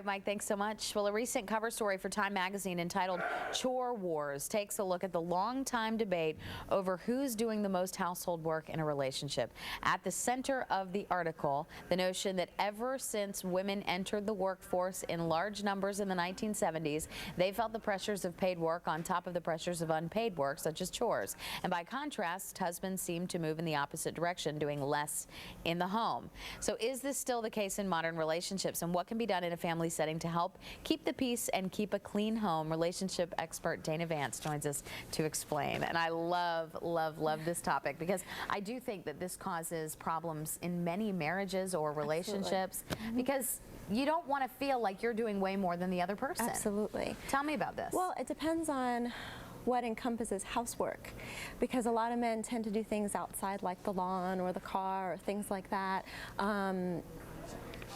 Mike, thanks so much. Well, a recent cover story for Time magazine entitled Chore Wars takes a look at the long-time debate over who's doing the most household work in a relationship. At the center of the article, the notion that ever since women entered the workforce in large numbers in the 1970s, they felt the pressures of paid work on top of the pressures of unpaid work, such as chores. And by contrast, husbands seem to move in the opposite direction, doing less in the home. So is this still the case in modern relationships, and what can be done in a family setting to help keep the peace and keep a clean home? Relationship expert Dana Vance joins us to explain. And I love this topic because I do think that this causes problems in many marriages or relationships. Absolutely. Because you don't want to feel like you're doing way more than the other person. Absolutely. Tell me about this. Well, it depends on what encompasses housework, because a lot of men tend to do things outside like the lawn or the car or things like that.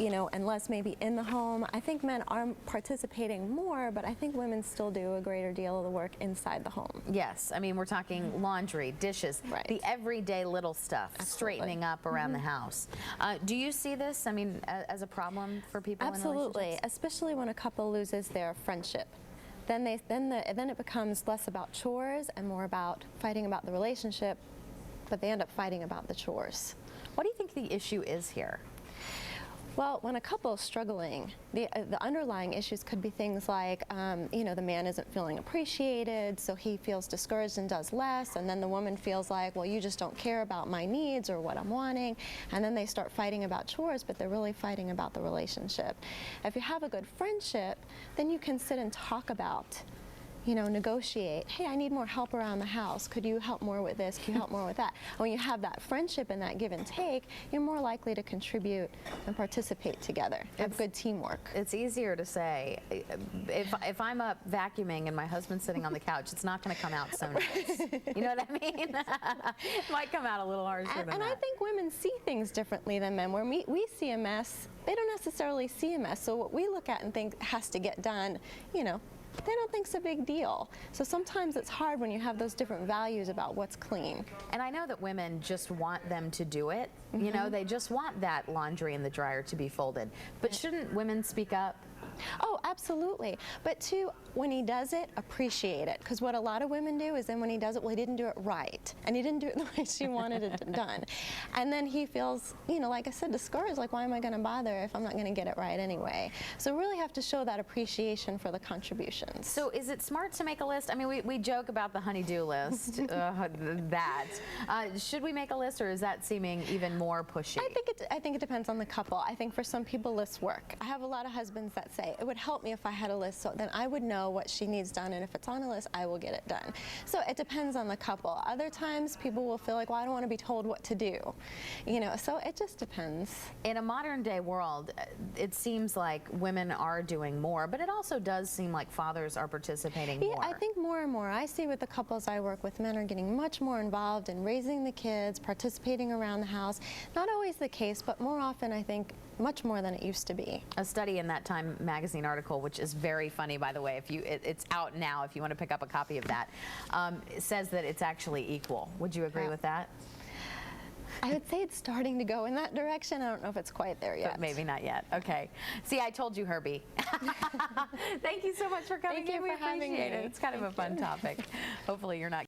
You know, and less maybe in the home. I think men are participating more, but I think women still do a greater deal of the work inside the home. Yes, I mean, we're talking laundry, dishes, Right. the everyday little stuff, Absolutely. straightening up around the house. Do you see this, I mean, as a problem for people in Absolutely, relationships? especially when a couple loses their friendship. Then it becomes less about chores and more about fighting about the relationship, but they end up fighting about the chores. What do you think the issue is here? Well, when a couple is struggling, the underlying issues could be things like, you know, the man isn't feeling appreciated, so he feels discouraged and does less, and then the woman feels like, well, you just don't care about my needs or what I'm wanting, and then they start fighting about chores, but they're really fighting about the relationship. If you have a good friendship, then you can sit and talk about, you know, negotiate. Hey, I need more help around the house. Could you help more with this? Could you help more with that? When you have that friendship and that give and take, you're more likely to contribute and participate together. Have good teamwork. It's easier to say, if I'm up vacuuming and my husband's sitting on the couch, it's not going to come out so nice. You know what I mean? It might come out a little harsher than that. And I think women see things differently than men. Where we see a mess, they don't necessarily see a mess. So what we look at and think has to get done, you know, they don't think it's a big deal. So sometimes it's hard when you have those different values about what's clean. And I know that women just want them to do it. You know, they just want that laundry in the dryer to be folded. But shouldn't women speak up? Oh, absolutely. But too, when he does it, appreciate it. Because what a lot of women do is then when he does it, well, he didn't do it right. And he didn't do it the way she wanted it done. And then he feels, you know, like I said, discouraged, like, why am I going to bother if I'm not going to get it right anyway? So really have to show that appreciation for the contributions. So is it smart to make a list? I mean, we joke about the honey-do list, should we make a list, or is that seeming even more pushy? I think it depends on the couple. I think for some people lists work. I have a lot of husbands that say, it would help me if I had a list, so then I would know what she needs done, and if it's on a list, I will get it done. So it depends on the couple. Other times people will feel like, well, I don't want to be told what to do. You know, so it just depends. In a modern day world, it seems like women are doing more, but it also does seem like fathers are participating more. Yeah, I think more and more. I see with the couples I work with, men are getting much more involved in raising the kids, participating around the house. Not always the case, but more often I think much more than it used to be. A study in that Time magazine article, which is very funny, by the way, if it's out now if you want to pick up a copy of that, says that it's actually equal. Would you agree with that? I would say it's starting to go in that direction. I don't know if it's quite there yet. But maybe not yet. Okay. See, I told you, Herbie. Thank you so much for coming. Thank you for having me. It's kind of a fun topic. Hopefully you're not